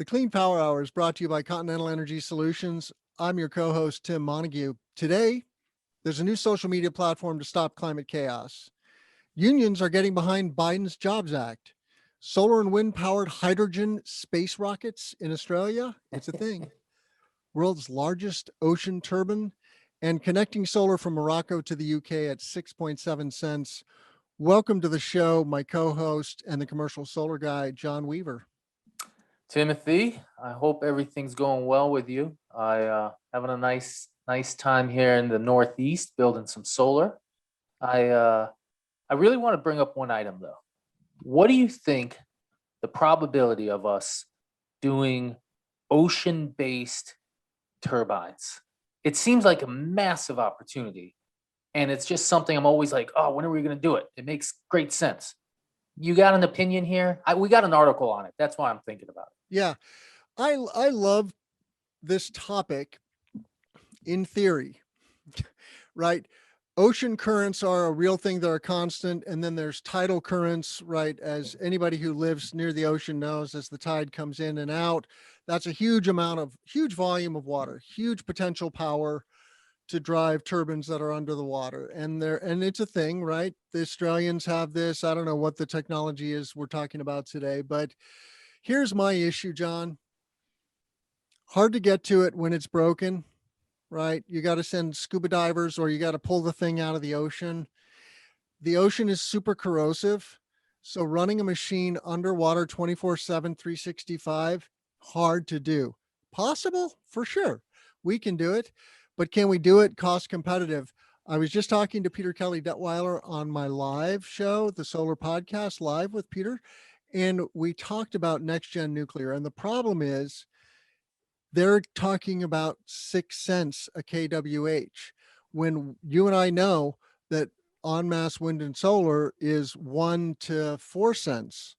The Clean Power Hour is brought to you by Continental Energy Solutions. I'm your co-host, Tim Montague. Today, there's a new social media platform to stop climate chaos. Unions are getting behind Biden's Jobs Act. Solar and wind powered hydrogen space rockets in Australia. It's a thing. World's largest ocean turbine and connecting solar from Morocco to the UK at 6.7 cents. Welcome to the show, my co-host and the commercial solar guy, John Weaver. Timothy, I hope everything's going well with you. Having a nice time here in the Northeast building some solar. I really want to bring up one item though. What do you think the probability of us doing ocean-based turbines? It seems like a massive opportunity, and it's just something I'm always like, oh, when are we going to do it? It makes great sense. You got an opinion here? We got an article on it. That's why I'm thinking about it. Yeah, I love this topic in theory, right? Ocean currents are a real thing. They're a constant. And then there's tidal currents, right? As anybody who lives near the ocean knows, as the tide comes in and out, that's a huge volume of water, huge potential power to drive turbines that are under the water. And it's a thing, right? The Australians have this. I don't know what the technology is we're talking about today, but here's my issue, John. Hard to get to it when it's broken, right? You got to send scuba divers or you got to pull the thing out of the ocean. The ocean is super corrosive. So running a machine underwater 24/7, 365, hard to do. Possible? For sure. We can do it. But can we do it cost competitive? I was just talking to Peter Kelly Detweiler on my live show, the Solar Podcast Live with Peter, and we talked about next gen nuclear. And the problem is they're talking about 6 cents a kWh when you and I know that en masse wind and solar is 1 to 4 cents.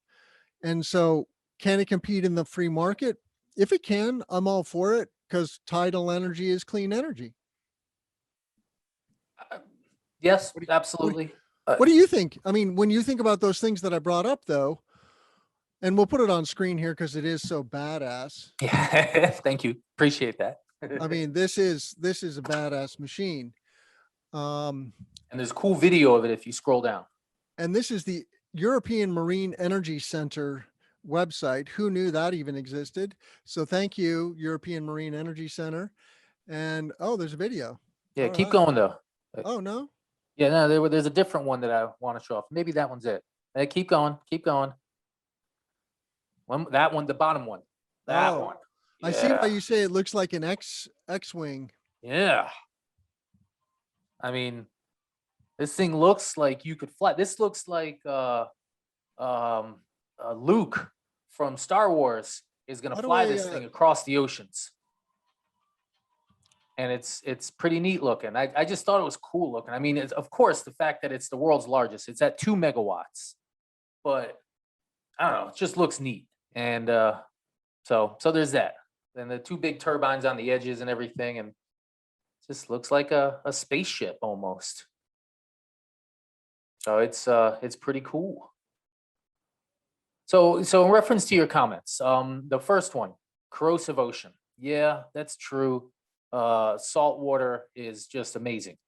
And so can it compete in the free market? If it can, I'm all for it because tidal energy is clean energy. Yes, absolutely. What do you think? I mean, when you think about those things that I brought up though, and we'll put it on screen here because it is so badass. Yeah, thank you. Appreciate that. I mean, this is a badass machine. And there's a cool video of it if you scroll down. And this is the European Marine Energy Center website. Who knew that even existed? So thank you, European Marine Energy Center. And there's a video. Yeah, keep going though. Oh no. Yeah, no, there's a different one that I want to show off. Maybe that one's it. Hey, keep going. That one, the bottom one. That one. Yeah. I see why you say it looks like an X-Wing. Yeah. I mean, this thing looks like you could fly. This looks like Luke from Star Wars is going to fly this thing across the oceans. And it's pretty neat looking. I just thought it was cool looking. I mean, of course, the fact that it's the world's largest, it's at 2 megawatts, but I don't know, it just looks neat. And so there's that. And the 2 big turbines on the edges and everything, and it just looks like a spaceship almost. So it's pretty cool. So in reference to your comments, the first one, corrosive ocean. Yeah, that's true. Salt water is just amazing.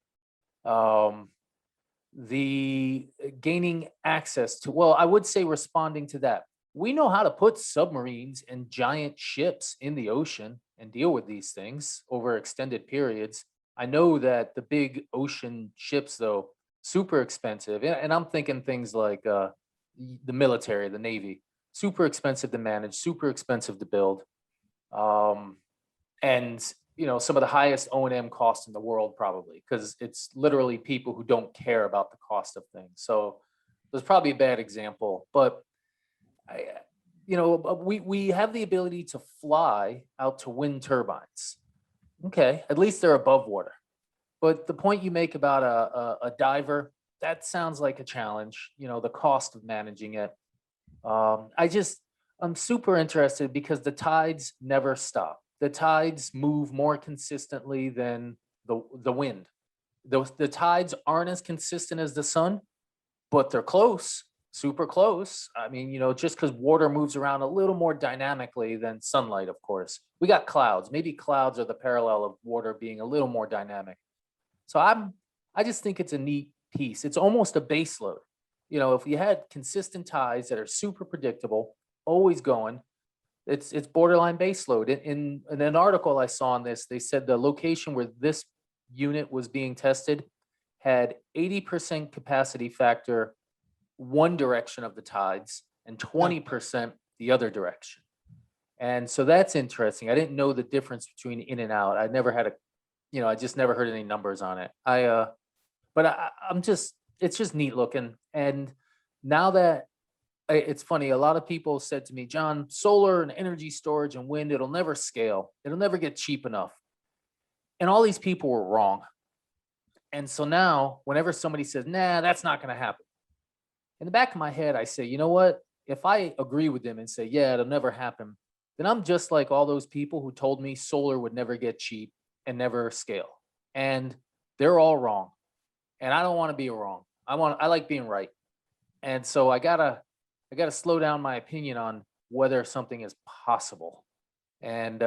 The gaining access to, well, I would say responding to that. We know how to put submarines and giant ships in the ocean and deal with these things over extended periods. I know that the big ocean ships, though, super expensive. And I'm thinking things like the military, the Navy, super expensive to manage, super expensive to build. And some of the highest O&M costs in the world, probably, because it's literally people who don't care about the cost of things. So there's probably a bad example, but we have the ability to fly out to wind turbines. Okay, at least they're above water. But the point you make about a diver, that sounds like a challenge, the cost of managing it. I'm super interested because the tides never stop. The tides move more consistently than the wind. The tides aren't as consistent as the sun, but they're close. super close. I mean, just because water moves around a little more dynamically than sunlight, of course. We got clouds. Maybe clouds are the parallel of water being a little more dynamic. So I just think it's a neat piece. It's almost a base load. If you had consistent tides that are super predictable, always going, it's borderline base load. In an article I saw on this, they said the location where this unit was being tested had 80% capacity factor one direction of the tides and 20% the other direction. And so that's interesting. I didn't know the difference between in and out. I never had I just never heard any numbers on it. It's just neat looking. And now that it's funny, a lot of people said to me, John, solar and energy storage and wind, it'll never scale. It'll never get cheap enough. And all these people were wrong. And so now whenever somebody says, nah, that's not going to happen, in the back of my head, I say, you know what? If I agree with them and say, yeah, it'll never happen, then I'm just like all those people who told me solar would never get cheap and never scale. And they're all wrong. And I don't want to be wrong. I like being right. And so I gotta slow down my opinion on whether something is possible. And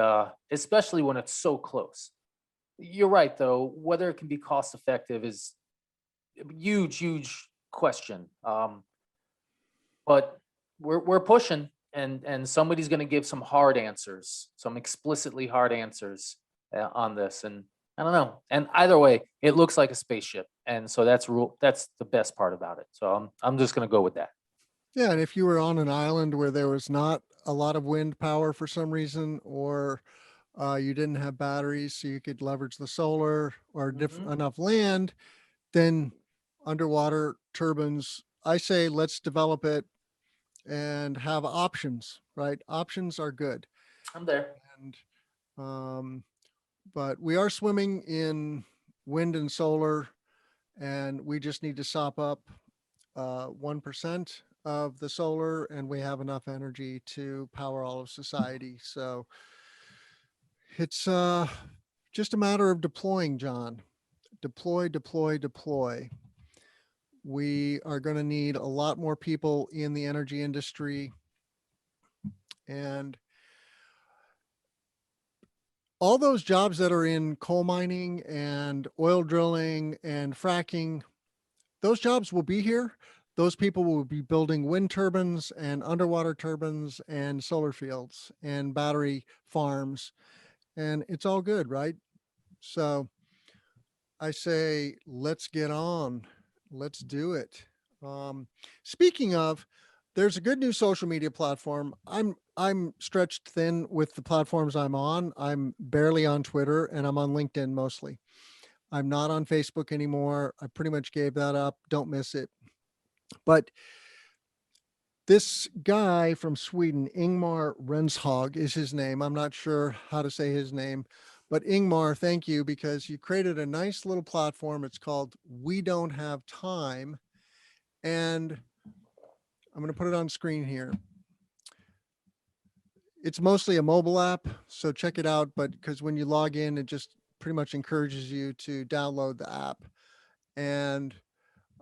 especially when it's so close. You're right, though, whether it can be cost effective is a huge question. But we're pushing, and somebody's going to give some hard answers, some explicitly hard answers on this. And I don't know. And either way, it looks like a spaceship, and so that's the best part about it. So I'm just going to go with that. Yeah, and if you were on an island where there was not a lot of wind power for some reason, or you didn't have batteries so you could leverage the solar, or enough land, then underwater turbines, I say let's develop it and have options, right? Options are good. I'm there. And but we are swimming in wind and solar, and we just need to sop up 1% of the solar, and we have enough energy to power all of society. So it's just a matter of deploying, John. Deploy. We are going to need a lot more people in the energy industry, and all those jobs that are in coal mining and oil drilling and fracking, those jobs will be here. Those people will be building wind turbines and underwater turbines and solar fields and battery farms, and it's all good, right? So I say, let's get on. Let's do it. Speaking of, there's a good new social media platform. I'm stretched thin with the platforms I'm on. I'm barely on Twitter, and I'm on LinkedIn mostly. I'm not on Facebook anymore. I pretty much gave that up. Don't miss it. But this guy from Sweden, Ingmar Renshag is his name. I'm not sure how to say his name, but Ingmar, thank you, because you created a nice little platform. It's called We Don't Have Time. And I'm going to put it on screen here. It's mostly a mobile app, so check it out. But because when you log in, it just pretty much encourages you to download the app. And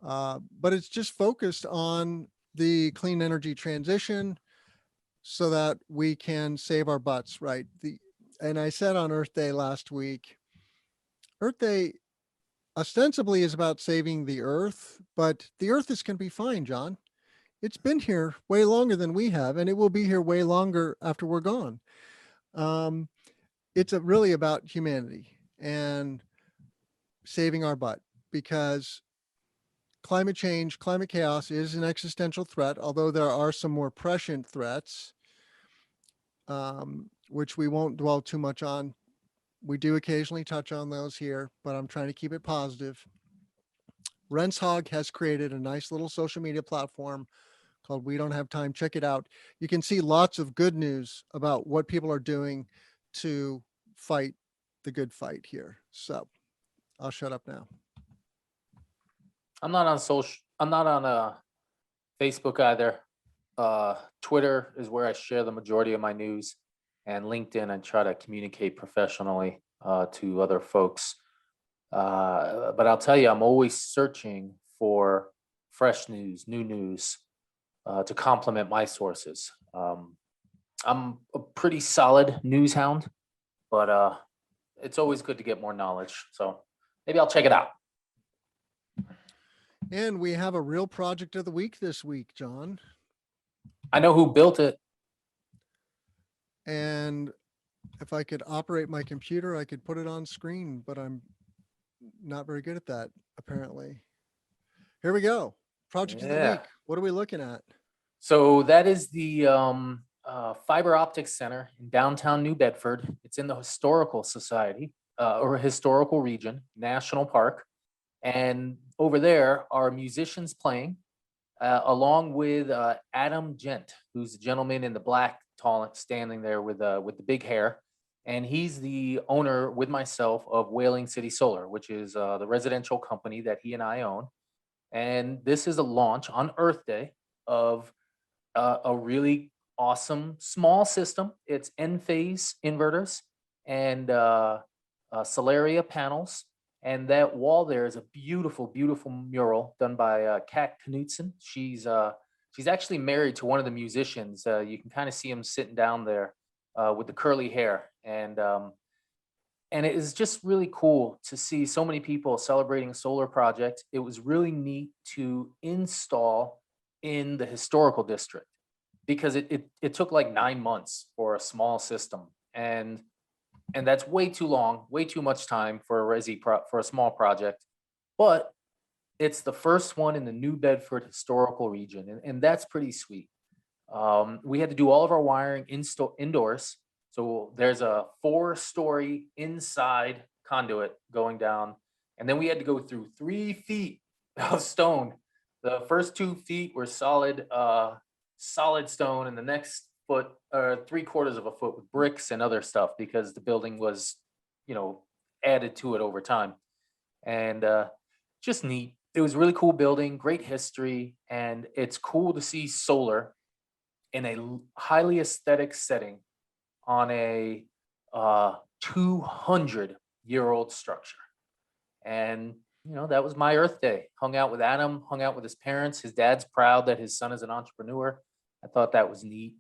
but it's just focused on the clean energy transition so that we can save our butts, right? And I said on Earth Day last week, Earth Day ostensibly is about saving the Earth, but the Earth is going to be fine, John. It's been here way longer than we have, and it will be here way longer after we're gone. It's really about humanity and saving our butt, because climate change, climate chaos is an existential threat, although there are some more prescient threats, which we won't dwell too much on. We do occasionally touch on those here, but I'm trying to keep it positive. Renshag has created a nice little social media platform called We Don't Have Time. Check it out. You can see lots of good news about what people are doing to fight the good fight here. So I'll shut up now. I'm not on Facebook either. Twitter is where I share the majority of my news, and LinkedIn I try to communicate professionally to other folks. But I'll tell you, I'm always searching for fresh news, new news. to complement my sources. I'm a pretty solid news hound, but it's always good to get more knowledge. So maybe I'll check it out. And we have a real project of the week this week, John. I know who built it. And if I could operate my computer, I could put it on screen, but I'm not very good at that, apparently. Here we go. Project of the Yeah. week. What are we looking at? So that is the Fiber Optics Center in downtown New Bedford. It's in the Historical Society or Historical Region National Park. And over there are musicians playing along with Adam Gent, who's the gentleman in the black tall standing there with the big hair. And he's the owner with myself of Whaling City Solar, which is the residential company that he and I own. And this is a launch on Earth Day of a really awesome small system. It's N-phase inverters and Solaria panels. And that wall there is a beautiful, beautiful mural done by Kat Knudsen. She's actually married to one of the musicians. You can kind of see him sitting down there with the curly hair. And it is just really cool to see so many people celebrating a solar project. It was really neat to install in the historical district because it took like 9 months for a small system. And that's way too long, way too much time for for a small project. But it's the first one in the New Bedford historical region, and that's pretty sweet. We had to do all of our wiring indoors. So there's a 4-story inside conduit going down, and then we had to go through 3 feet of stone. The first 2 feet were solid stone, and the next foot or 3/4 of a foot with bricks and other stuff because the building was, added to it over time. And just neat. It was a really cool building, great history, and it's cool to see solar in a highly aesthetic setting on a 200-year-old structure. And that was my Earth Day. Hung out with Adam, hung out with his parents. His dad's proud that his son is an entrepreneur. I thought that was neat.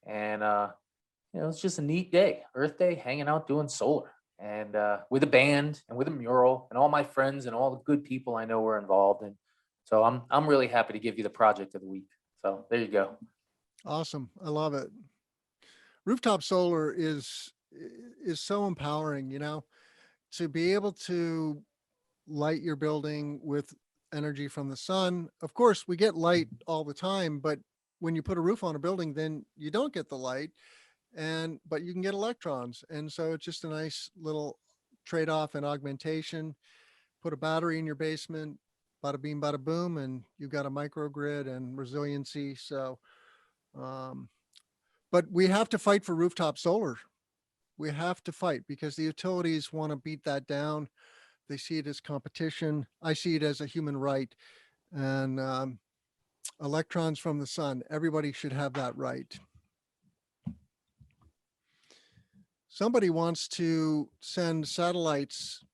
And it was just a neat day. Earth Day, hanging out doing solar. And with a band and with a mural, and all my friends and all the good people I know were involved. And so I'm really happy to give you the project of the week. So there you go. Awesome. I love it. Rooftop solar is so empowering, to be able to light your building with energy from the sun. Of course, we get light all the time, but when you put a roof on a building, then you don't get the light, but you can get electrons. And so it's just a nice little trade-off and augmentation. Put a battery in your basement, bada beam, bada boom, and you've got a microgrid and resiliency. So, but we have to fight for rooftop solar. We have to fight because the utilities want to beat that down. They see it as competition. I see it as a human right. And electrons from the sun, everybody should have that right. Somebody wants to send satellites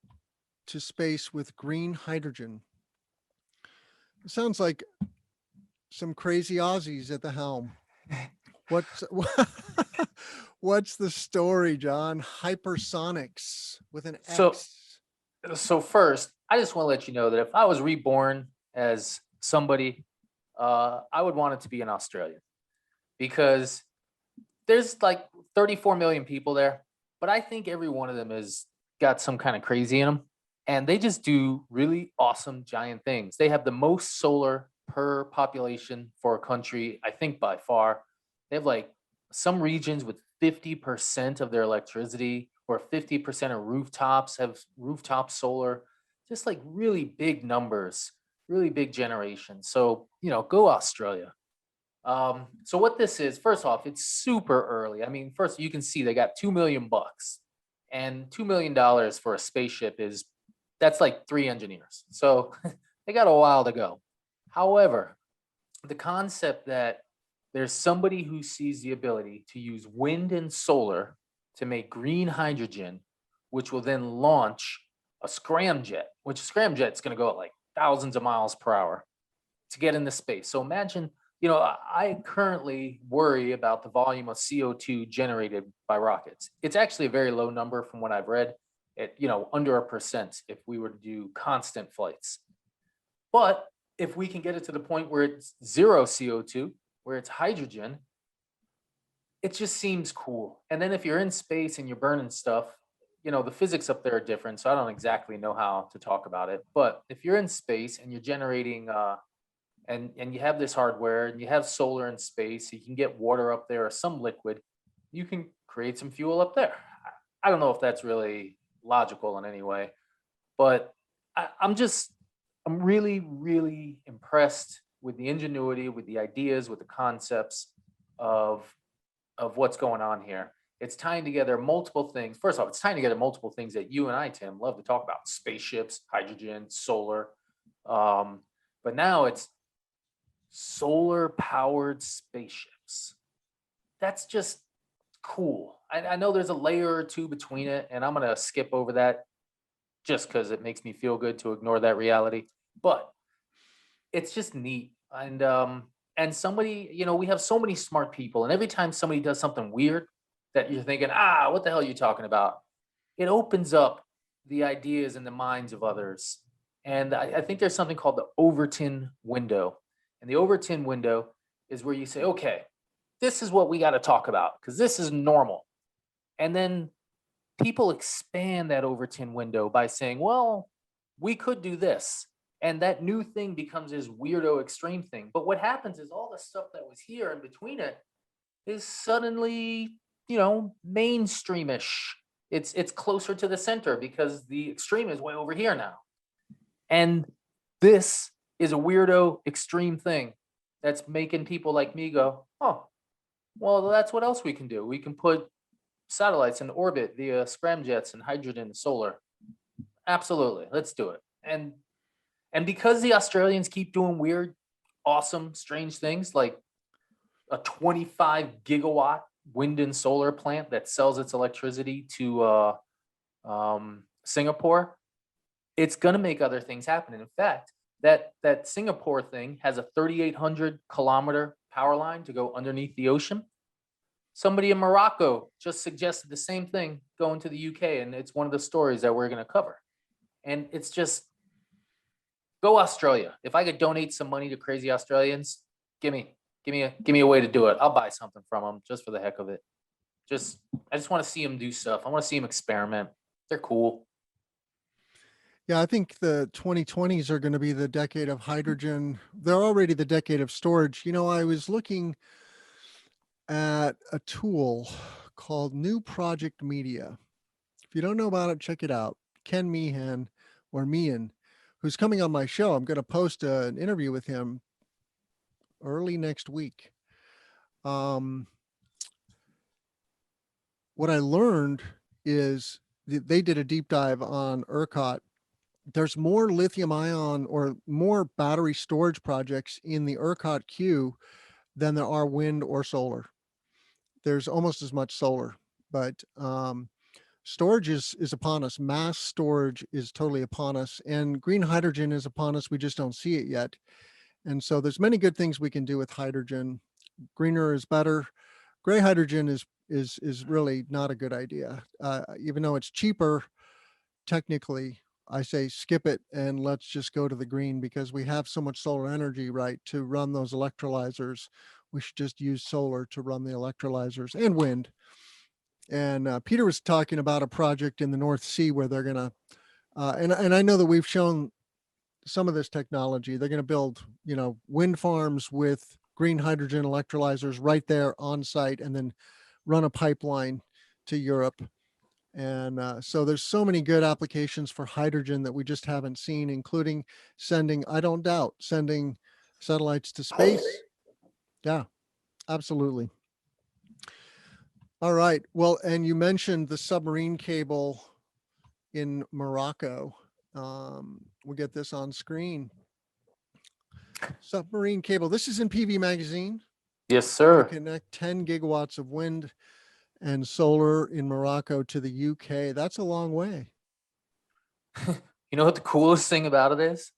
to space with green hydrogen. It sounds like some crazy Aussies at the helm. What's the story, John? Hypersonics with an X. So first, I just want to let you know that if I was reborn as somebody, I would want it to be an Australian, because there's like 34 million people there, but I think every one of them has got some kind of crazy in them, and they just do really awesome giant things. They have the most solar per population for a country, I think by far. They have like some regions with 50% of their electricity, or 50% of rooftops have rooftop solar, just like really big numbers, really big generations. So, go Australia. So what this is, first off, it's super early. I mean, first you can see they got $2 million, and $2 million for a spaceship that's like 3 engineers. So they got a while to go. However, the concept that there's somebody who sees the ability to use wind and solar to make green hydrogen, which will then launch a scramjet, which a scramjet's going to go at like thousands of miles per hour to get into space. So imagine I currently worry about the volume of CO2 generated by rockets. It's actually a very low number from what I've read, at, under 1% if we were to do constant flights. But if we can get it to the point where it's zero CO2, where it's hydrogen, it just seems cool. And then if you're in space and you're burning stuff, the physics up there are different, so I don't exactly know how to talk about it. But if you're in space and you're generating and you have this hardware and you have solar in space, you can get water up there or some liquid, you can create some fuel up there. I don't know if that's really logical in any way, but I'm really, really impressed with the ingenuity, with the ideas, with the concepts of what's going on here. It's tying together multiple things. First off, it's tying together multiple things that you and I, Tim, love to talk about: spaceships, hydrogen, solar. But now it's solar powered spaceships. That's just cool. I know there's a layer or two between it, and I'm going to skip over that just because it makes me feel good to ignore that reality. But it's just neat. And somebody, we have so many smart people, and every time somebody does something weird that you're thinking, what the hell are you talking about? It opens up the ideas in the minds of others. And I think there's something called the Overton window. And the Overton window is where you say, okay, this is what we got to talk about because this is normal. And then people expand that Overton window by saying, well, we could do this. And that new thing becomes this weirdo extreme thing. But what happens is all the stuff that was here in between it is suddenly, mainstreamish. It's closer to the center because the extreme is way over here now. And this is a weirdo extreme thing that's making people like me go, oh, well, that's what else we can do. We can put satellites in orbit via scramjets and hydrogen and solar. Absolutely, let's do it. And because the Australians keep doing weird, awesome, strange things like a 25 gigawatt wind and solar plant that sells its electricity to Singapore, it's going to make other things happen. And in fact, that Singapore thing has a 3,800 kilometer power line to go underneath the ocean. Somebody in Morocco just suggested the same thing going to the UK, and it's one of the stories that we're going to cover. And it's just, go Australia. If I could donate some money to crazy Australians, give me a way to do it. I'll buy something from them just for the heck of it. I just want to see them do stuff. I want to see them experiment. They're cool. Yeah, I think the 2020s are going to be the decade of hydrogen. They're already the decade of storage. I was looking at a tool called New Project Media. If you don't know about it, check it out. Ken Meehan, who's coming on my show. I'm going to post an interview with him early next week. What I learned is they did a deep dive on ERCOT. There's more lithium ion or more battery storage projects in the ERCOT queue than there are wind or solar. There's almost as much solar, but storage is upon us. Mass storage is totally upon us, and green hydrogen is upon us. We just don't see it yet. And so there's many good things we can do with hydrogen. Greener is better. Gray hydrogen is really not a good idea. Even though it's cheaper, technically, I say skip it and let's just go to the green because we have so much solar energy, right, to run those electrolyzers. We should just use solar to run the electrolyzers and wind. And Peter was talking about a project in the North Sea where they're going to, and I know that we've shown some of this technology. They're going to build, wind farms with green hydrogen electrolyzers right there on site and then run a pipeline to Europe. And so there's so many good applications for hydrogen that we just haven't seen, including sending satellites to space. Yeah, absolutely. All right. Well, and you mentioned the submarine cable in Morocco. We'll get this on screen. Submarine cable. This is in PV Magazine. Yes, sir. Connect 10 gigawatts of wind and solar in Morocco to the UK. That's a long way. You know what the coolest thing about it is?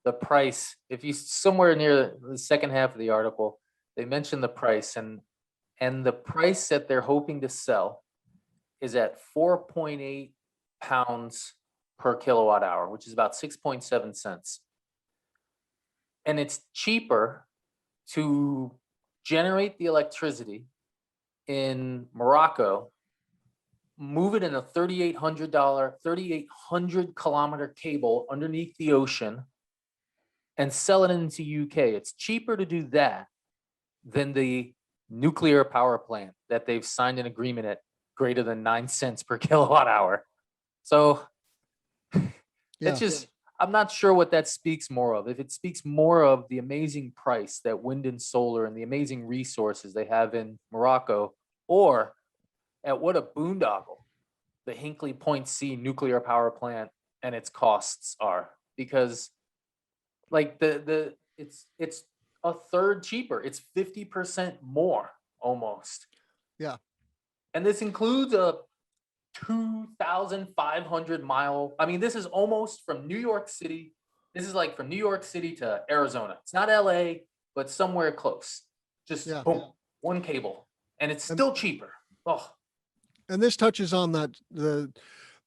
The price. If you somewhere near the second half of the article, they mentioned the price, and the price that they're hoping to sell is at 4.8 pounds per kilowatt hour, which is about 6.7 cents. And it's cheaper to generate the electricity in Morocco, move it in a $3,800 kilometer cable underneath the ocean, and sell it into UK. It's cheaper to do that than the nuclear power plant that they've signed an agreement at greater than 9 cents per kilowatt hour. So Yeah. it's just, I'm not sure what that speaks more of. If it speaks more of the amazing price that wind and solar and the amazing resources they have in Morocco, or at what a boondoggle the Hinkley Point C nuclear power plant and its costs are. Because like it's a third cheaper. It's 50% more almost. Yeah. And this includes a 2,500 mile. I mean, this is almost from New York City. This is like from New York City to Arizona. It's not LA, but somewhere close. Just Yeah. boom, one cable. And it's still cheaper. Oh, And this touches on that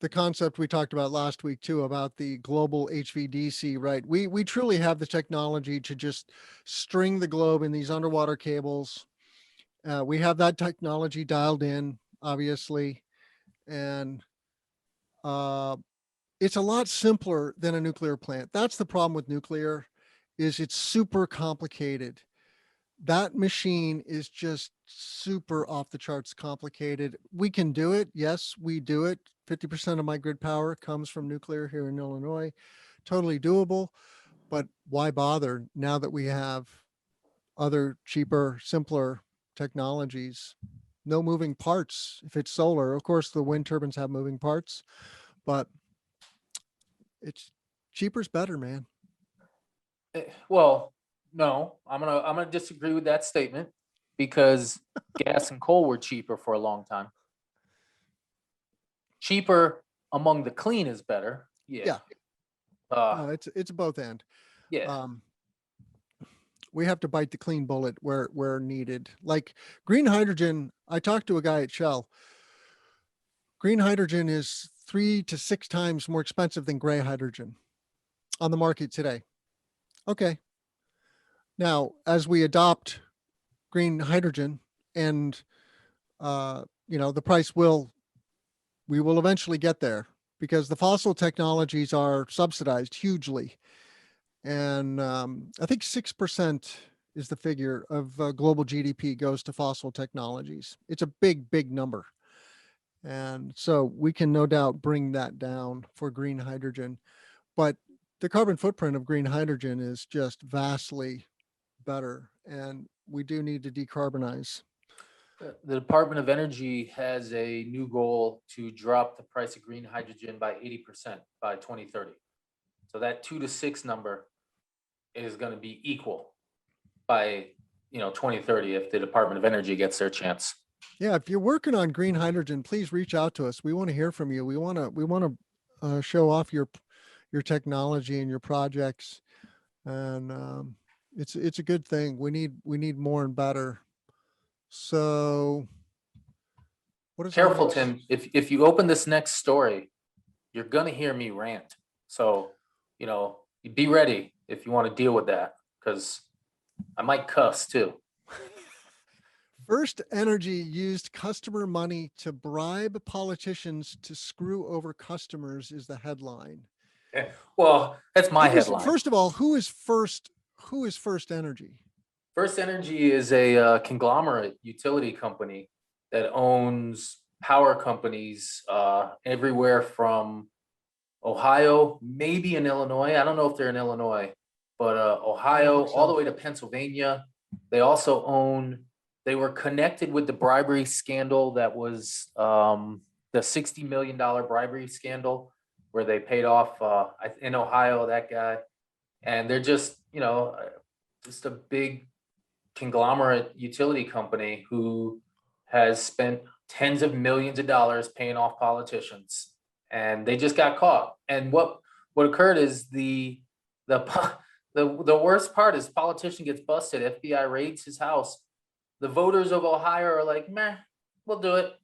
the concept we talked about last week too, about the global HVDC, right? We truly have the technology to just string the globe in these underwater cables. We have that technology dialed in, obviously, and it's a lot simpler than a nuclear plant. That's the problem with nuclear, is it's super complicated. That machine is just super off the charts complicated. We can do it. Yes, we do it. 50% of my grid power comes from nuclear here in Illinois. Totally doable. But why bother now that we have other cheaper, simpler technologies? No moving parts if it's solar. Of course, the wind turbines have moving parts, but it's cheaper's better, man. well, no, I'm gonna disagree with that statement, because gas and coal were cheaper for a long time. Cheaper among the clean is better. Yeah. No, it's both end. Yeah. We have to bite the clean bullet where needed. Like green hydrogen, I talked to a guy at Shell. Green hydrogen is 3 to 6 times more expensive than gray hydrogen on the market today. Okay. Now, as we adopt green hydrogen, and the price we will eventually get there, because the fossil technologies are subsidized hugely. And I think 6% is the figure of global GDP goes to fossil technologies. It's a big, big number. And so we can no doubt bring that down for green hydrogen. But the carbon footprint of green hydrogen is just vastly better. And we do need to decarbonize. The Department of Energy has a new goal to drop the price of green hydrogen by 80% by 2030. So that 2 to 6 number is going to be equal by 2030 if the Department of Energy gets their chance. Yeah, if you're working on green hydrogen, please reach out to us. We want to hear from you. We want to show off your technology and your projects, and it's a good thing. We need more and better. So, what is Careful, Tim. If you open this next story, you're gonna hear me rant. So, be ready if you want to deal with that, because I might cuss too. First Energy used customer money to bribe politicians to screw over customers is the headline. Well, that's my headline. First of all, who is First Energy? First Energy is a conglomerate utility company that owns power companies everywhere from Ohio, maybe in Illinois. I don't know if they're in Illinois, but Ohio, all the way to Pennsylvania. They also they were connected with the bribery scandal that was the $60 million bribery scandal, where they paid off in Ohio, that guy. And they're just a big conglomerate utility company who has spent tens of millions of dollars paying off politicians, and they just got caught. And what occurred is the the worst part is politician gets busted, FBI raids his house. The voters of Ohio are like, meh, we'll do it.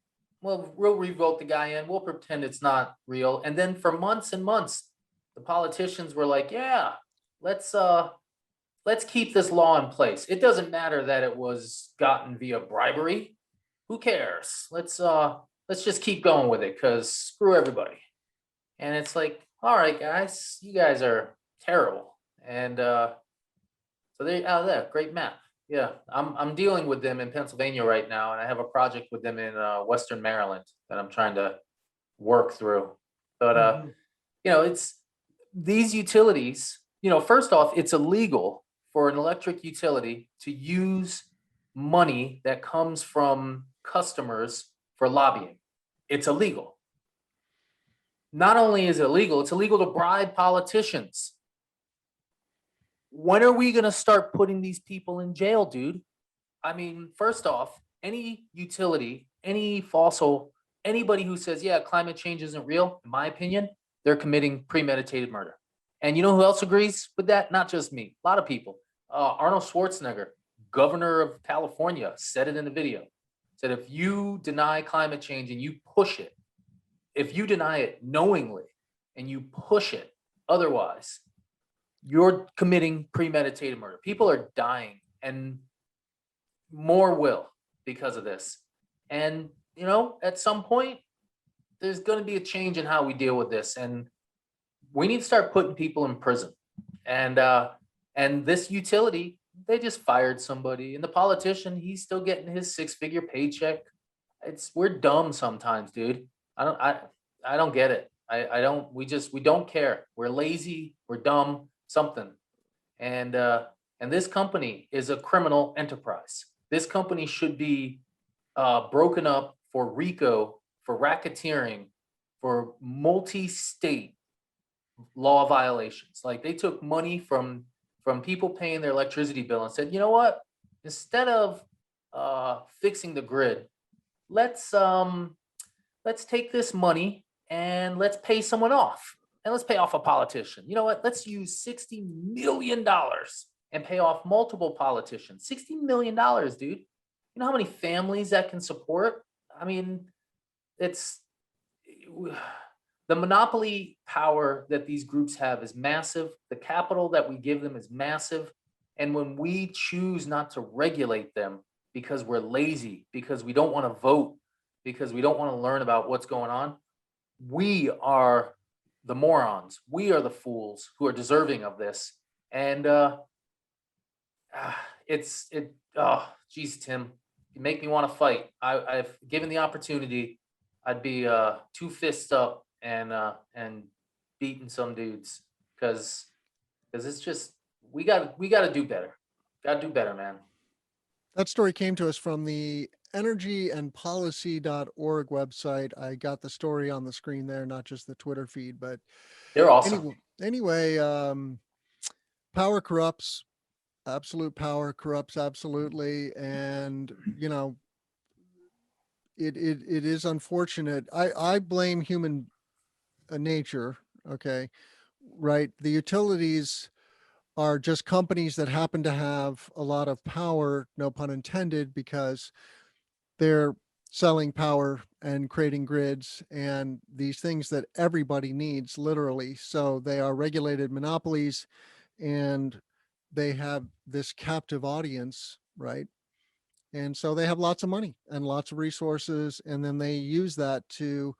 We'll revote the guy in. We'll pretend it's not real. And then for months and months, the politicians were like, yeah, let's keep this law in place. It doesn't matter that it was gotten via bribery. Who cares? Let's just keep going with it because screw everybody. And it's like, all right, guys, you guys are terrible. And so they out there, great map. Yeah, I'm dealing with them in Pennsylvania right now, and I have a project with them in Western Maryland that I'm trying to work through. But it's these utilities. First off, it's illegal for an electric utility to use money that comes from customers for lobbying. It's illegal. Not only is it illegal, it's illegal to bribe politicians. When are we going to start putting these people in jail, dude? I mean, first off, any utility, any fossil, anybody who says, yeah, climate change isn't real, in my opinion, they're committing premeditated murder. And you know who else agrees with that? Not just me, a lot of people. Arnold Schwarzenegger, governor of California, said it in the video. Said if you deny climate change and you push it, if you deny it knowingly and you push it otherwise, you're committing premeditated murder. People are dying, and more will because of this. And, at some point, there's going to be a change in how we deal with this. And we need to start putting people in prison. And this utility, they just fired somebody. And the politician, he's still getting his 6-figure paycheck. We're dumb sometimes, dude. I don't get it. We don't care. We're lazy. We're dumb. Something. And this company is a criminal enterprise. This company should be broken up for RICO, for racketeering, for multi-state law violations. Like they took money from people paying their electricity bill and said, you know what? Instead of fixing the grid, let's take this money and let's pay someone off. And let's pay off a politician. You know what? Let's use $60 million and pay off multiple politicians. $60 million, dude. You know how many families that can support? I mean, it's the monopoly power that these groups have is massive. The capital that we give them is massive. And when we choose not to regulate them because we're lazy, because we don't want to vote, because we don't want to learn about what's going on, we are the morons. We are the fools who are deserving of this. And geez, Tim, you make me want to fight. I've given the opportunity, I'd be 2 fists up and beating some dudes because it's just we got to do better. Got to do better, man. That story came to us from the energyandpolicy.org website. I got the story on the screen there, not just the Twitter feed, but they're awesome. Anyway, power corrupts. Absolute power corrupts absolutely. And, it is unfortunate. I blame human nature. Okay. Right. The utilities are just companies that happen to have a lot of power, no pun intended, because they're selling power and creating grids and these things that everybody needs, literally. So they are regulated monopolies and they have this captive audience, right? And so they have lots of money and lots of resources, and then they use that to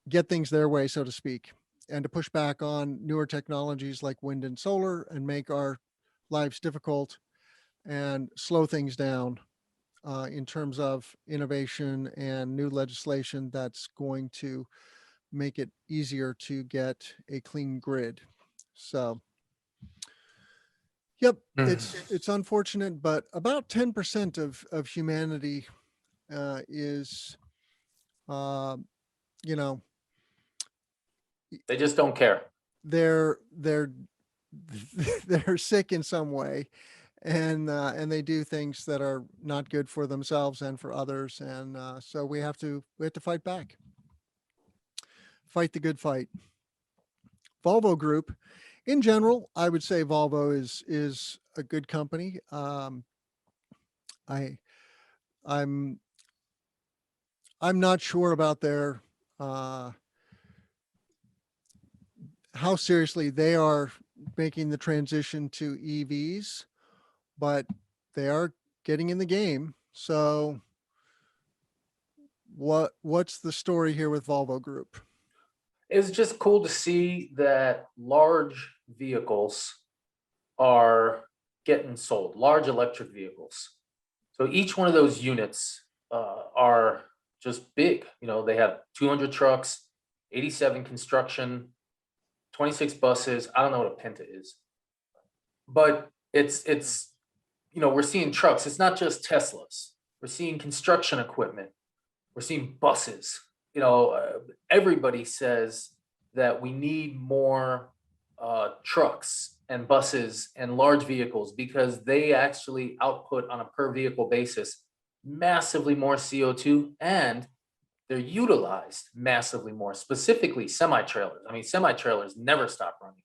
get things their way, so to speak, and to push back on newer technologies like wind and solar and make our lives difficult and slow things down in terms of innovation and new legislation that's going to make it easier to get a clean grid. So, yep, it's unfortunate, but about 10% of humanity is, they just don't care. They're sick in some way, and they do things that are not good for themselves and for others, and so we have to fight back, fight the good fight. Volvo Group in general, I would say Volvo is a good company. I I'm I'm not sure about their uh, how seriously they are making the transition to EVs, but they are getting in the game. So what's the story here with Volvo Group? It's just cool to see that large vehicles are getting sold, large electric vehicles. So each one of those units are just big. They have 200 trucks, 87 construction, 26 buses. I don't know what a Penta is, but it's we're seeing trucks. It's not just Teslas. We're seeing construction equipment. We're seeing buses. Everybody says that we need more trucks and buses and large vehicles because they actually output on a per vehicle basis massively more CO2, and they're utilized massively more, specifically semi-trailers. I mean, semi-trailers never stop running.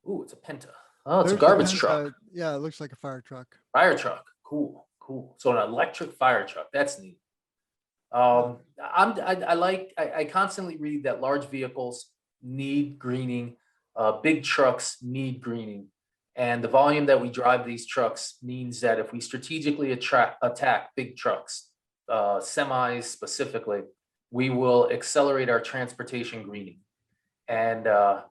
Ooh, it's a Penta. Oh, it's a There's the garbage Penta. truck. Yeah, it looks like a fire truck. Fire truck. Cool, cool. So an electric fire truck. That's neat. I constantly read that large vehicles need greening, big trucks need greening, and the volume that we drive these trucks means that if we strategically attack big trucks, semis specifically, we will accelerate our transportation greening, and uh,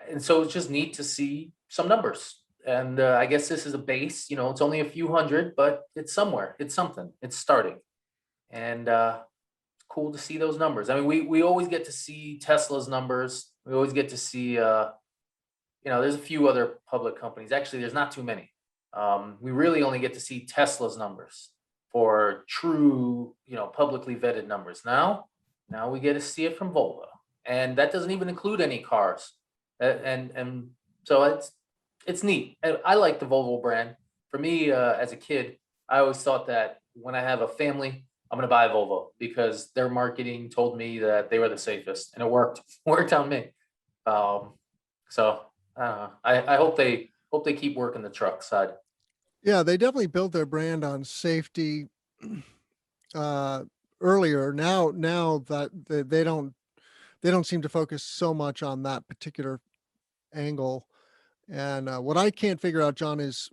and so it's just neat to see some numbers. And I guess this is a base. It's only a few hundred, but it's somewhere. It's something. It's starting, and it's cool to see those numbers. I mean, we always get to see Tesla's numbers. We always get to see, there's a few other public companies. Actually, there's not too many. We really only get to see Tesla's numbers for true, publicly vetted numbers. Now we get to see it from Volvo, and that doesn't even include any cars. And so it's neat. I like the Volvo brand. For me, as a kid, I always thought that when I have a family, I'm going to buy a Volvo because their marketing told me that they were the safest, and it worked. Worked on me. So I hope they keep working the truck side. Yeah, they definitely built their brand on safety earlier. Now that they don't seem to focus so much on that particular angle. And what I can't figure out, John, is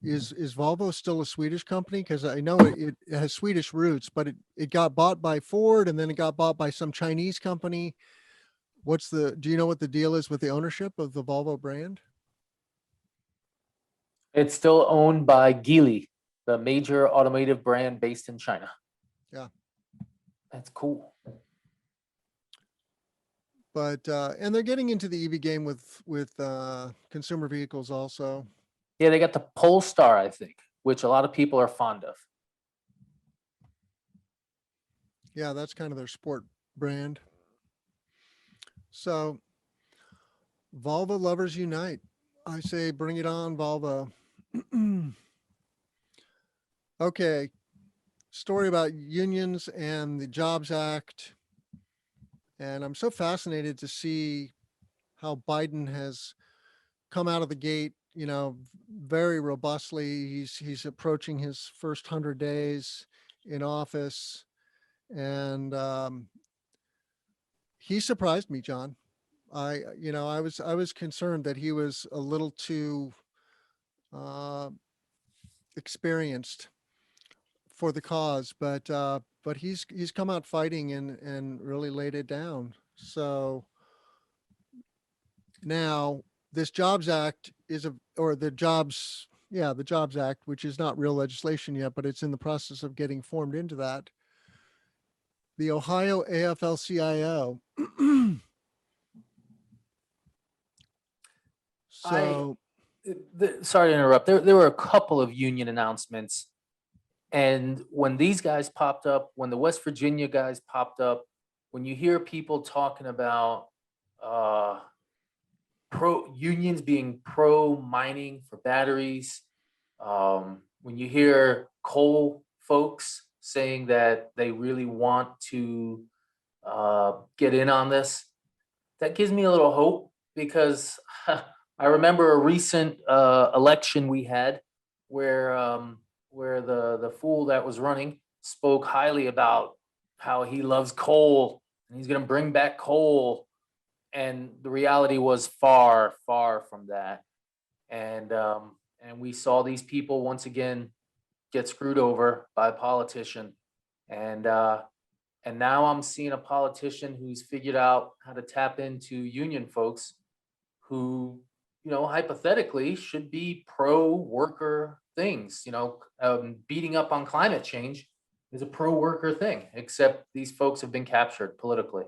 Volvo still a Swedish company? Because I know it has Swedish roots, but it got bought by Ford, and then it got bought by some Chinese company. Do you know what the deal is with the ownership of the Volvo brand? It's still owned by Geely, the major automotive brand based in China. Yeah. That's cool. But and they're getting into the EV game with consumer vehicles also. Yeah, they got the Polestar, I think, which a lot of people are fond of. Yeah, that's kind of their sport brand. So Volvo lovers unite. I say bring it on, Volvo. Okay. Story about unions and the Jobs Act. And I'm so fascinated to see how Biden has come out of the gate, very robustly. He's approaching his first 100 days in office, and he surprised me, John. I was concerned that he was a little too uh, experienced for the cause, but he's come out fighting and really laid it down. So now this Jobs Act the Jobs Act, which is not real legislation yet, but it's in the process of getting formed into that. The Ohio AFL-CIO. So Sorry to interrupt. There were a couple of union announcements, and when these guys popped up, when the West Virginia guys popped up, when you hear people talking about pro unions being pro mining for batteries, when you hear coal folks saying that they really want to get in on this, that gives me a little hope because I remember a recent election we had where the fool that was running spoke highly about how he loves coal and he's going to bring back coal, and the reality was far, far from that. And we saw these people once again get screwed over by a politician, and now I'm seeing a politician who's figured out how to tap into union folks who, hypothetically should be pro worker things. Beating up on climate change is a pro worker thing, except these folks have been captured politically,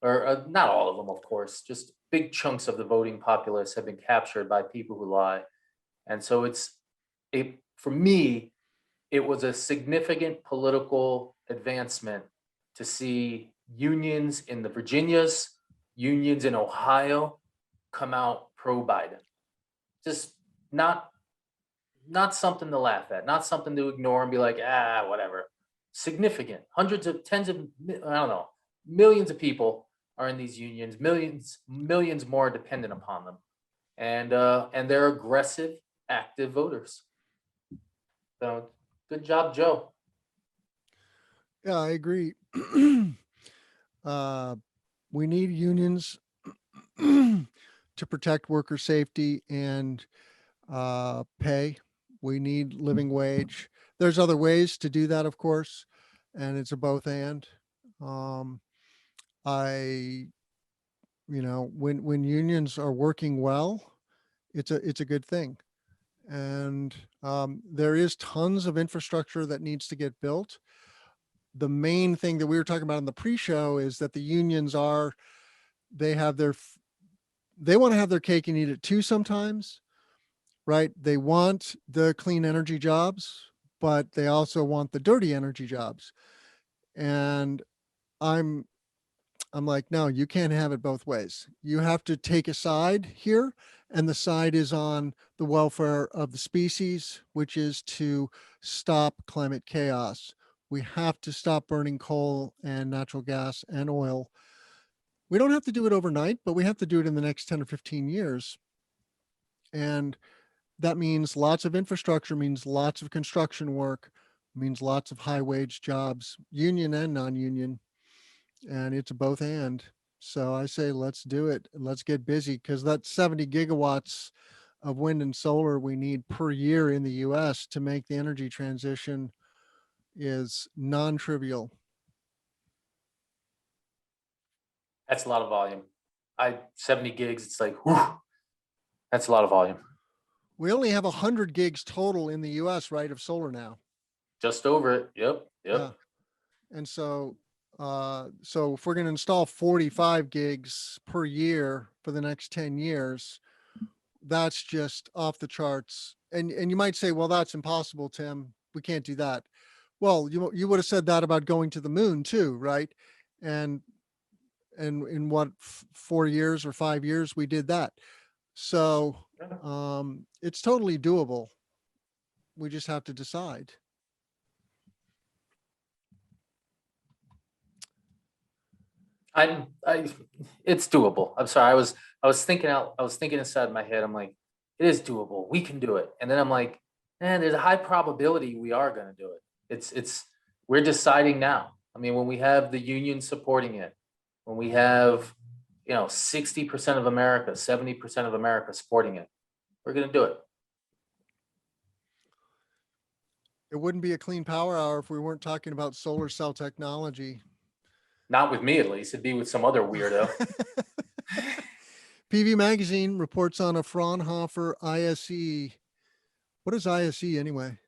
or not all of them, of course, just big chunks of the voting populace have been captured by people who lie. And so for me, it was a significant political advancement to see unions in the Virginias, unions in Ohio come out pro Biden. Just not something to laugh at, not something to ignore and be like, whatever. Significant. Hundreds of, tens of, I don't know, millions of people are in these unions, millions more are dependent upon them. And they're aggressive, active voters. So good job, Joe. Yeah, I agree. We need unions to protect worker safety and pay. We need living wage. There's other ways to do that, of course, and it's a both and. When unions are working well, it's a good thing. And there is tons of infrastructure that needs to get built. The main thing that we were talking about in the pre-show is that the unions they want to have their cake and eat it too sometimes, right? They want the clean energy jobs, but they also want the dirty energy jobs. And I'm like, no, you can't have it both ways. You have to take a side here, and the side is on the welfare of the species, which is to stop climate chaos. We have to stop burning coal and natural gas and oil. We don't have to do it overnight, but we have to do it in the next 10 or 15 years. And that means lots of infrastructure, means lots of construction work, means lots of high wage jobs, union and non-union. And it's a both and. So I say, let's do it and let's get busy, because that's 70 gigawatts of wind and solar we need per year in the US to make the energy transition is non-trivial. That's a lot of volume. 70 gigs, it's like, whew, that's a lot of volume. We only have 100 gigs total in the US, right, of solar now. Just over it. Yep. Yeah. And so if we're going to install 45 gigs per year for the next 10 years, that's just off the charts. And you might say, well, that's impossible, Tim. We can't do that. Well, you would have said that about going to the moon too, right? And in what, 4 years or 5 years we did that. So it's totally doable. We just have to decide. It's doable. I'm sorry. I was thinking inside my head. I'm like, it is doable. We can do it. And then I'm like, there's a high probability we are going to do it. We're deciding now. I mean, when we have the union supporting it, when we have, 60% of America, 70% of America supporting it, we're going to do it. It wouldn't be a clean power hour if we weren't talking about solar cell technology. Not with me, at least. It'd be with some other weirdo. PV Magazine reports on a Fraunhofer ISE. What is ISE anyway?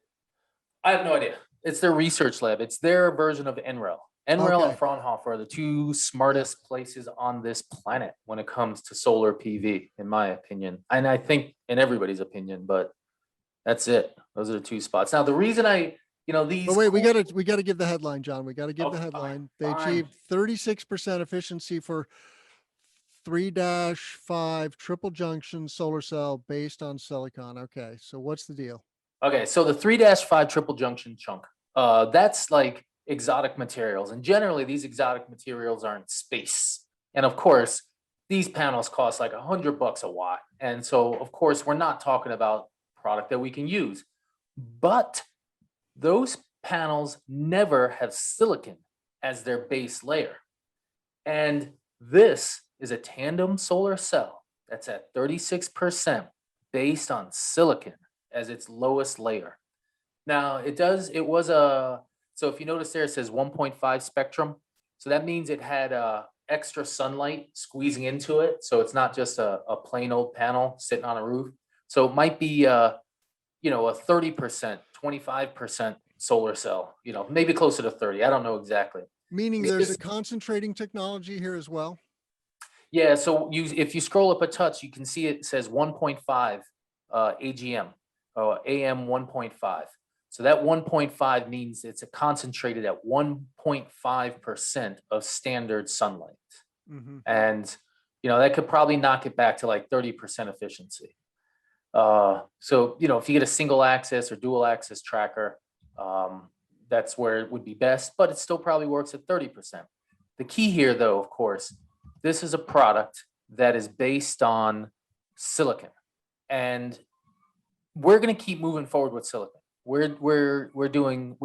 I have no idea. It's their research lab. It's their version of NREL. NREL Okay. and Fraunhofer are the two smartest places on this planet when it comes to solar PV, in my opinion. And I think in everybody's opinion, but that's it. Those are the two spots. Now, the reason these. Oh, wait, we got to give the headline, John. We got to give the Okay, headline. fine. They achieved 36% efficiency for 3-5 triple junction solar cell based on silicon. Okay, so what's the deal? Okay, so the 3-5 triple junction chunk, that's like exotic materials. And generally, these exotic materials are in space. And of course, these panels cost like $100 a watt. And so, of course, we're not talking about product that we can use, but those panels never have silicon as their base layer. And this is a tandem solar cell that's at 36% based on silicon as its lowest layer. Now so if you notice there, it says 1.5 spectrum. So that means it had extra sunlight squeezing into it. So it's not just a plain old panel sitting on a roof. So it might be, a 30%, 25% solar cell, maybe closer to 30. I don't know exactly. Meaning there's a concentrating technology here as well? Yeah, so if you scroll up a touch, you can see it says 1.5 AGM, AM 1.5. So that 1.5 means it's concentrated at 1.5% of standard sunlight. Mm-hmm. And, that could probably knock it back to like 30% efficiency. So, if you get a single axis or dual axis tracker, that's where it would be best, but it still probably works at 30%. The key here, though, of course, this is a product that is based on silicon, and we're going to keep moving forward with silicon. We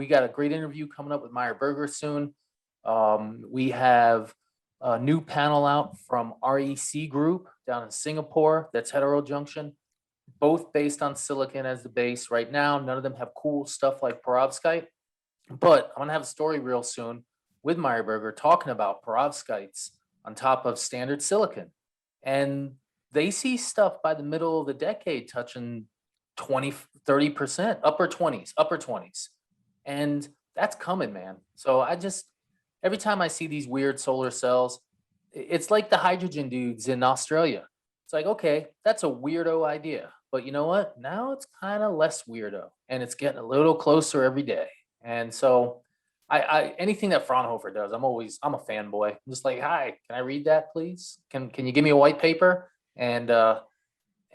got a great interview coming up with Meyer Burger soon. We have a new panel out from REC Group down in Singapore that's heterojunction, both based on silicon as the base. Right now, none of them have cool stuff like perovskite, but I'm going to have a story real soon with Meyer Burger talking about perovskites on top of standard silicon. And they see stuff by the middle of the decade touching 20, 30%, upper 20s. And that's coming, man. So every time I see these weird solar cells, it's like the hydrogen dudes in Australia. It's like, okay, that's a weirdo idea. But you know what? Now it's kind of less weirdo, and it's getting a little closer every day. And so I anything that Fraunhofer does, I'm a fanboy. I'm just like, hi, can I read that, please? Can you give me a white paper? And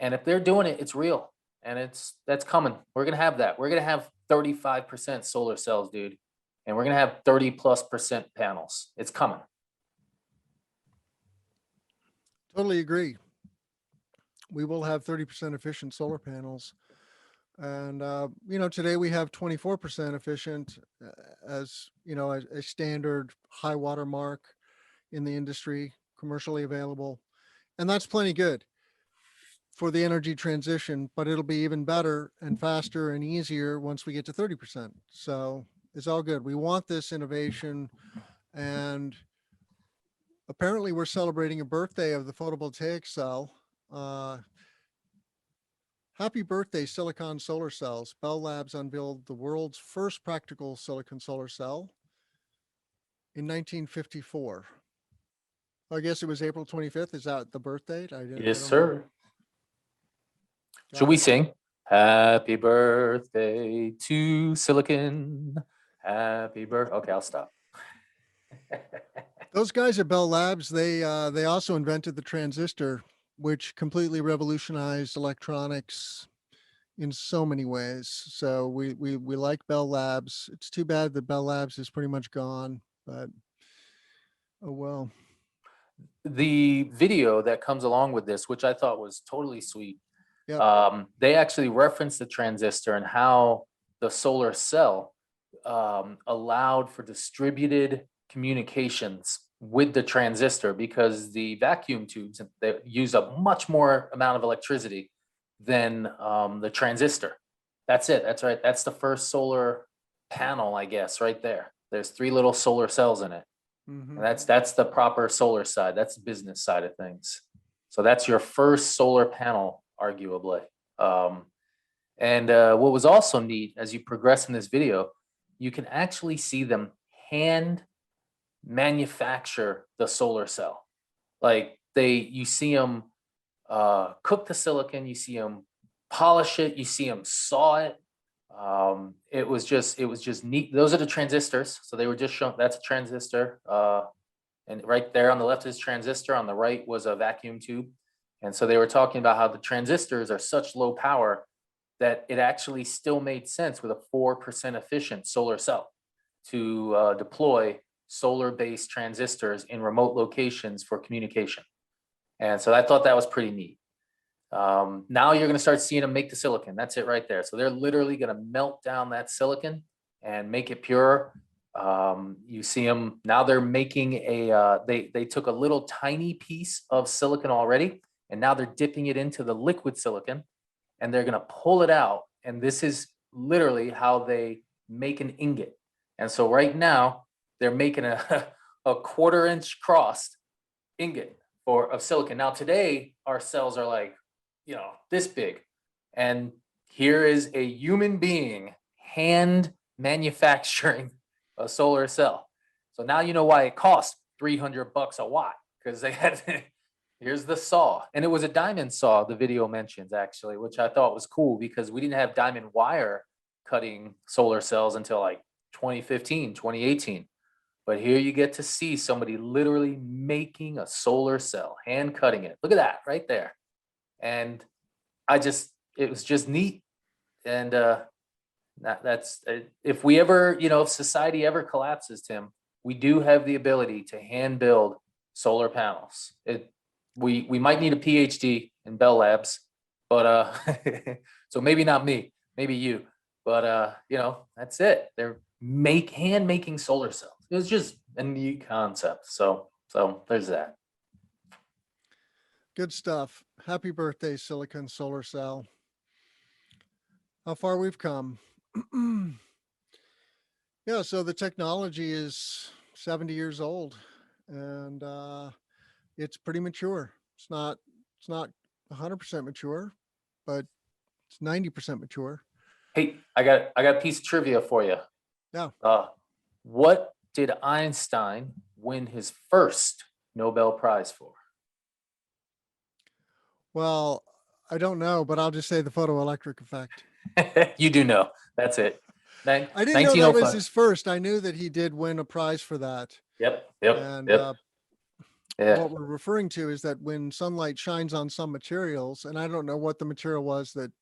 if they're doing it, it's real. And that's coming. We're gonna have that. We're gonna have 35% solar cells, dude. And we're gonna have 30+% panels. It's coming. Totally agree. We will have 30% efficient solar panels. And, today we have 24% efficient as, a standard high water mark in the industry, commercially available. And that's plenty good for the energy transition, but it'll be even better and faster and easier once we get to 30%. So it's all good. We want this innovation, and apparently we're celebrating a birthday of the photovoltaic cell. Happy birthday, silicon solar cells. Bell Labs unveiled the world's first practical silicon solar cell in 1954. I guess it was April 25th. Is that the birth date? Yes, sir. Got Should we it. sing? Happy birthday to silicon. Happy birthday. Okay, I'll stop. Those guys at Bell Labs, they also invented the transistor, which completely revolutionized electronics in so many ways. So we like Bell Labs. It's too bad that Bell Labs is pretty much gone, but oh well. The video that comes along with this, which I thought was totally sweet, Yep. they actually referenced the transistor and how the solar cell allowed for distributed communications with the transistor, because the vacuum tubes, they use a much more amount of electricity than the transistor. That's it. That's right. That's the first solar panel, I guess, right there. There's 3 little solar cells in it. Mhm. And that's the proper solar side. That's the business side of things. So that's your first solar panel, arguably. And what was also neat, as you progress in this video, you can actually see them hand manufacture the solar cell. Like you see them cook the silicon, you see them polish it, you see them saw it. It was just neat. Those are the transistors. So they were just showing that's a transistor. And right there on the left is transistor, on the right was a vacuum tube. And so they were talking about how the transistors are such low power that it actually still made sense with a 4% efficient solar cell to deploy solar-based transistors in remote locations for communication. And so I thought that was pretty neat. Now you're going to start seeing them make the silicon. That's it right there. So they're literally going to melt down that silicon and make it pure. You see them now. They're making they took a little tiny piece of silicon already, and now they're dipping it into the liquid silicon, and they're going to pull it out. And this is literally how they make an ingot. And so right now they're making a 1/4-inch crossed ingot of silicon. Now today our cells are like, this big. And here is a human being hand manufacturing a solar cell. So now you know why it costs $300 a watt, because they had, here's the saw. And it was a diamond saw, the video mentions actually, which I thought was cool because we didn't have diamond wire cutting solar cells until like 2015, 2018. But here you get to see somebody literally making a solar cell, hand cutting it. Look at that right there. And it was just neat. And that's, if we ever, if society ever collapses, Tim, we do have the ability to hand build solar panels. We might need a PhD in Bell Labs, but so maybe not me, maybe you, but that's it. They're hand making solar cells. It was just a neat concept. So there's that. Good stuff. Happy birthday, Silicon Solar Cell. How far we've come. Yeah, so the technology is 70 years old, and it's pretty mature. It's not 100% mature, but it's 90% mature. Hey, I got a piece of trivia for you. Yeah. What did Einstein win his first Nobel Prize for? Well, I don't know, but I'll just say the photoelectric effect. You do know. That's it. I didn't know that was his first. I knew that he did win a prize for that. Yep. And Yeah. what we're referring to is that when sunlight shines on some materials, and I don't know what the material was that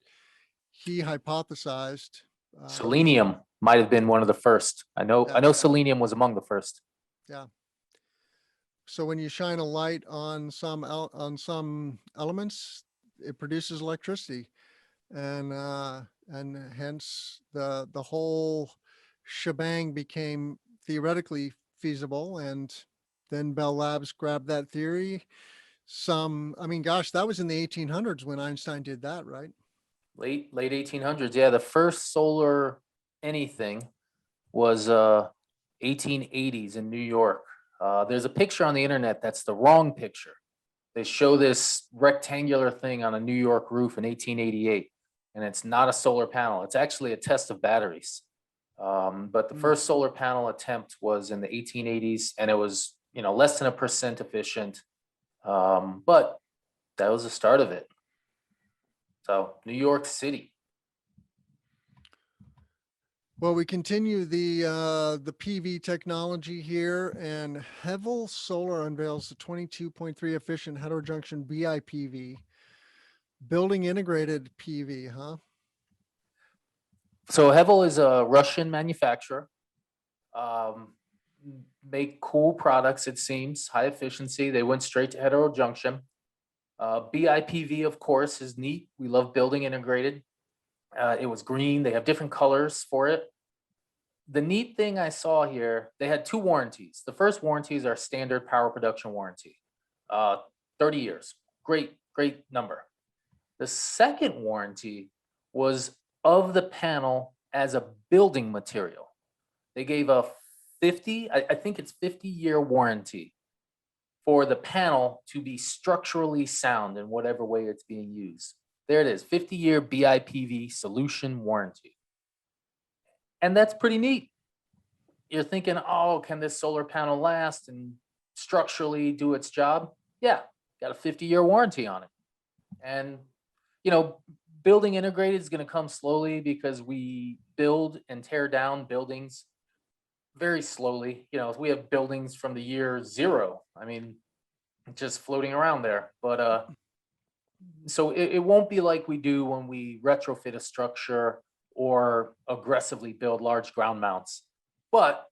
he hypothesized. Selenium might have been one of the first. I know selenium was among the first. Yeah. So when you shine a light on some elements, it produces electricity, and hence the whole shebang became theoretically feasible. And then Bell Labs grabbed that theory. That was in the 1800s when Einstein did that, right? Late 1800s. Yeah, the first solar anything was 1880s in New York. There's a picture on the internet that's the wrong picture. They show this rectangular thing on a New York roof in 1888, and it's not a solar panel. It's actually a test of batteries. But the first solar panel attempt was in the 1880s, and it was less than 1% efficient. But that was the start of it. So New York City. Well, we continue the PV technology here, and Hevel Solar unveils the 22.3 efficient heterojunction BIPV, building integrated PV, huh? So Hevel is a Russian manufacturer. Make cool products, it seems, high efficiency. They went straight to heterojunction. BIPV, of course, is neat. We love building integrated. It was green. They have different colors for it. The neat thing I saw here, they had 2 warranties. The first warranties are standard power production warranty, 30 years. Great number. The second warranty was of the panel as a building material. They gave a 50-year warranty for the panel to be structurally sound in whatever way it's being used. There it is, 50-year BIPV solution warranty. And that's pretty neat. You're thinking, oh, can this solar panel last and structurally do its job? Yeah, got a 50-year warranty on it. And, building integrated is going to come slowly because we build and tear down buildings very slowly. We have buildings from the year 0. Just floating around there. But so it won't be like we do when we retrofit a structure or aggressively build large ground mounts. But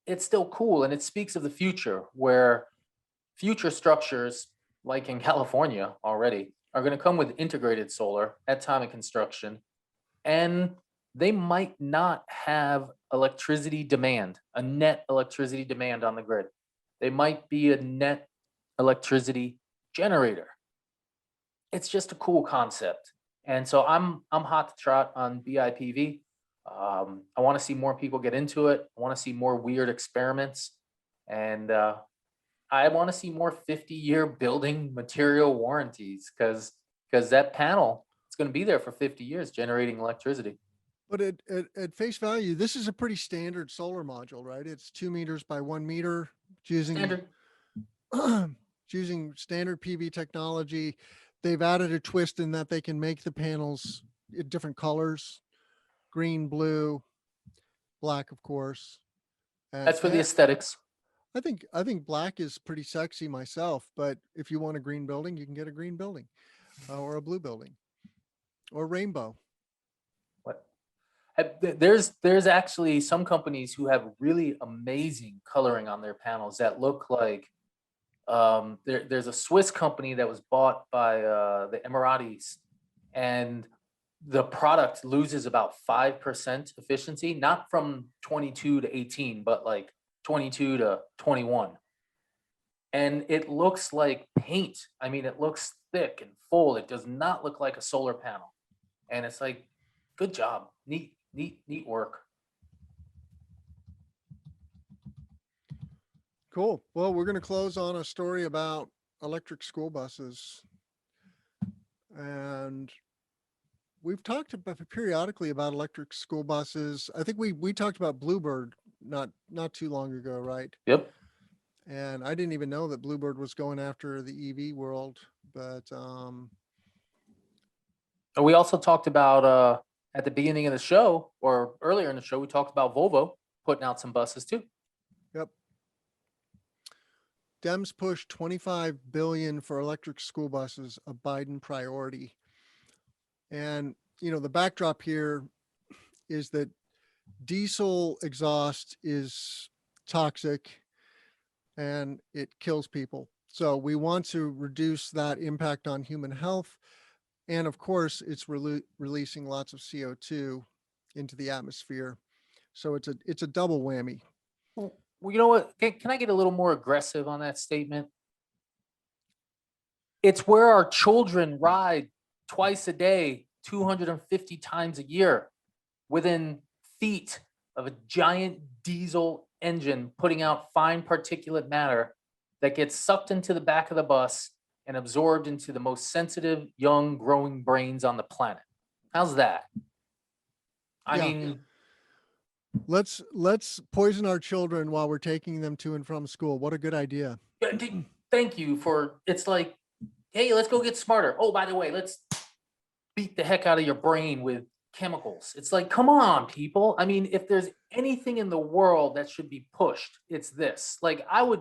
it's still cool, and it speaks of the future, where future structures, like in California already, are going to come with integrated solar at time of construction, and they might not have electricity demand, a net electricity demand on the grid. They might be a net electricity generator. It's just a cool concept. And so I'm hot to trot on BIPV. I want to see more people get into it. I want to see more weird experiments. And I want to see more 50-year building material warranties, because that panel, it's going to be there for 50 years generating electricity. But at face value, this is a pretty standard solar module, right? It's 2 meters by 1 meter, using Standard. using standard PV technology. They've added a twist in that they can make the panels in different colors: green, blue, black, of course. That's for the And aesthetics. I think black is pretty sexy myself, but if you want a green building, you can get a green building, or a blue building, or rainbow. What? There's actually some companies who have really amazing coloring on their panels that look like, there's a Swiss company that was bought by the Emiratis, and the product loses about 5% efficiency, not from 22 to 18, but like 22 to 21. And it looks like paint. I mean, it looks thick and full. It does not look like a solar panel. And it's like, good job. Neat work. Cool. Well, we're going to close on a story about electric school buses. And we've talked about periodically about electric school buses. I think we talked about Bluebird not too long ago, right? Yep. And I didn't even know that Bluebird was going after the EV world, but And we also talked about at the beginning of the show, or earlier in the show, we talked about Volvo putting out some buses too. yep. Dems push 25 billion for electric school buses, a Biden priority. And the backdrop here is that diesel exhaust is toxic and it kills people. So we want to reduce that impact on human health. And of course, it's releasing lots of CO2 into the atmosphere. So it's a double whammy. Well, you know what? Can I get a little more aggressive on that statement? It's where our children ride twice a day, 250 times a year, within feet of a giant diesel engine putting out fine particulate matter that gets sucked into the back of the bus and absorbed into the most sensitive, young, growing brains on the planet. How's that? I Yeah. mean, Let's poison our children while we're taking them to and from school. What a good idea. thank you for, it's like, hey, let's go get smarter. Oh, by the way, let's beat the heck out of your brain with chemicals. It's like, come on, people. I mean, if there's anything in the world that should be pushed, it's this. Like, I would,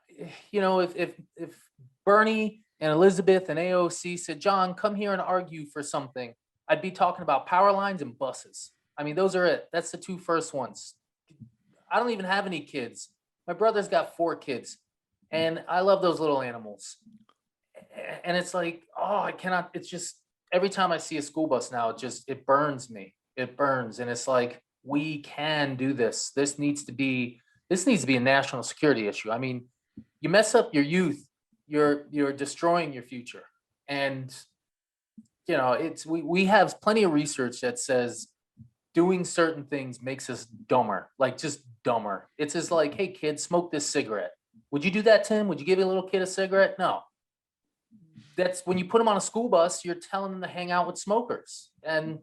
if Bernie and Elizabeth and AOC said, John, come here and argue for something, I'd be talking about power lines and buses. I mean, those are it. That's the two first ones. I don't even have any kids. My brother's got 4 kids, and I love those little animals. And it's like, oh, I cannot, it's just, every time I see a school bus now, it burns me. It burns. And it's like, we can do this. This needs to be a national security issue. I mean, you mess up your youth, you're destroying your future. And we have plenty of research that says doing certain things makes us dumber, like just dumber. It's just like, hey kid, smoke this cigarette. Would you do that, Tim? Would you give a little kid a cigarette? No. That's when you put them on a school bus, you're telling them to hang out with smokers. And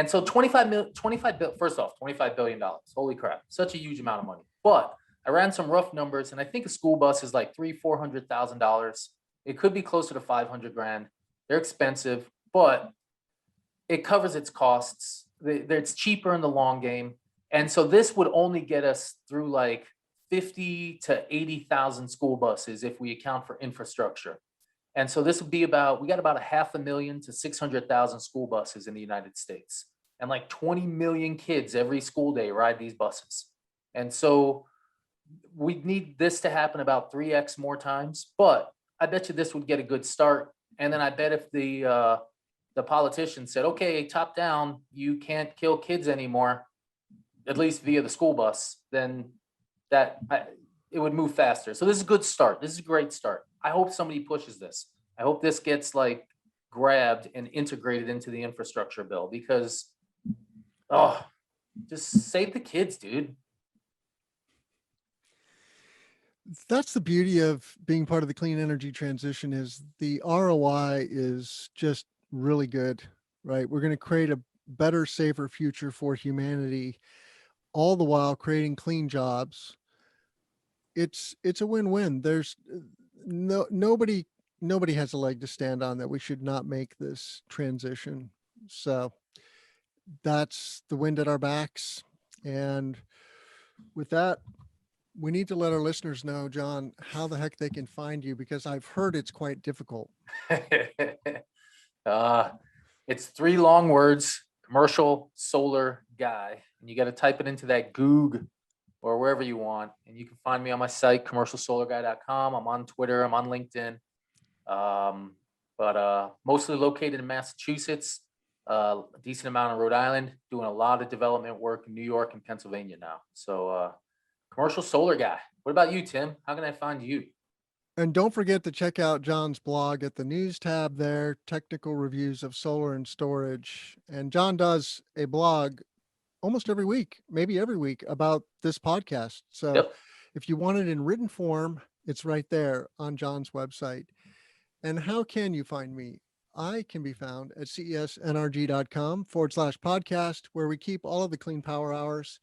so first off, $25 billion. Holy crap. Such a huge amount of money. But I ran some rough numbers, and I think a school bus is like $300,000-$400,000. It could be closer to 500 grand. They're expensive, but it covers its costs. It's cheaper in the long game. And so this would only get us through like 50 to 80,000 school buses if we account for infrastructure. And so this would be we got about 500,000 to 600,000 school buses in the United States. And like 20 million kids every school day ride these buses. And so we need this to happen about 3x more times. But I bet you this would get a good start. And then I bet if the politician said, okay, top down, you can't kill kids anymore, at least via the school bus, then it would move faster. So this is a good start. This is a great start. I hope somebody pushes this. I hope this gets like grabbed and integrated into the infrastructure bill because, oh, just save the kids, dude. That's the beauty of being part of the clean energy transition is the ROI is just really good, right? We're going to create a better, safer future for humanity, all the while creating clean jobs. It's a win-win. There's nobody has a leg to stand on that we should not make this transition. So that's the wind at our backs. And with that, we need to let our listeners know, John, how the heck they can find you, because I've heard it's quite difficult. It's 3 long words, commercial solar guy. And you got to type it into that Goog or wherever you want. And you can find me on my site, commercialsolarguy.com. I'm on Twitter. I'm on LinkedIn. But mostly located in Massachusetts, a decent amount in Rhode Island, doing a lot of development work in New York and Pennsylvania now. So commercial solar guy. What about you, Tim? How can I find you? And don't forget to check out John's blog at the news tab there, technical reviews of solar and storage. And John does a blog almost every week, maybe every week, about this podcast. So Yep. if you want it in written form, it's right there on John's website. And how can you find me? I can be found at cesnrg.com/podcast, where we keep all of the clean power hours.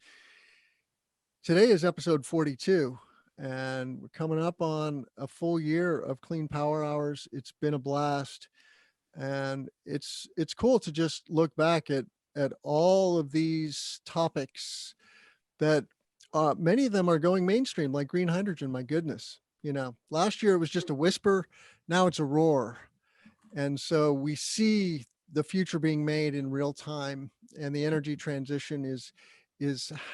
Today is episode 42, and we're coming up on a full year of clean power hours. It's been a blast, and it's cool to just look back at all of these topics that many of them are going mainstream, like green hydrogen. My goodness, last year it was just a whisper. Now it's a roar. And so we see the future being made in real time, and the energy transition is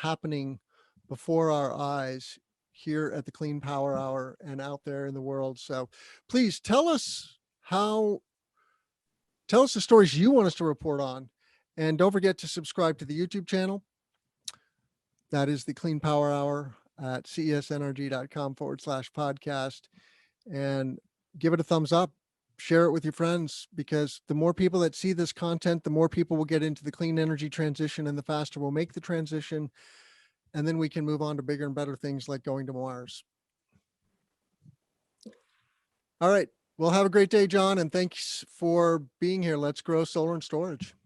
happening before our eyes here at the Clean Power Hour and out there in the world. So please tell us the stories you want us to report on. And don't forget to subscribe to the YouTube channel. That is the Clean Power Hour at cesnrg.com/podcast. And give it a thumbs up. Share it with your friends, because the more people that see this content, the more people will get into the clean energy transition, and the faster we'll make the transition. And then we can move on to bigger and better things like going to Mars. All right. Well, have a great day, John. And thanks for being here. Let's grow solar and storage.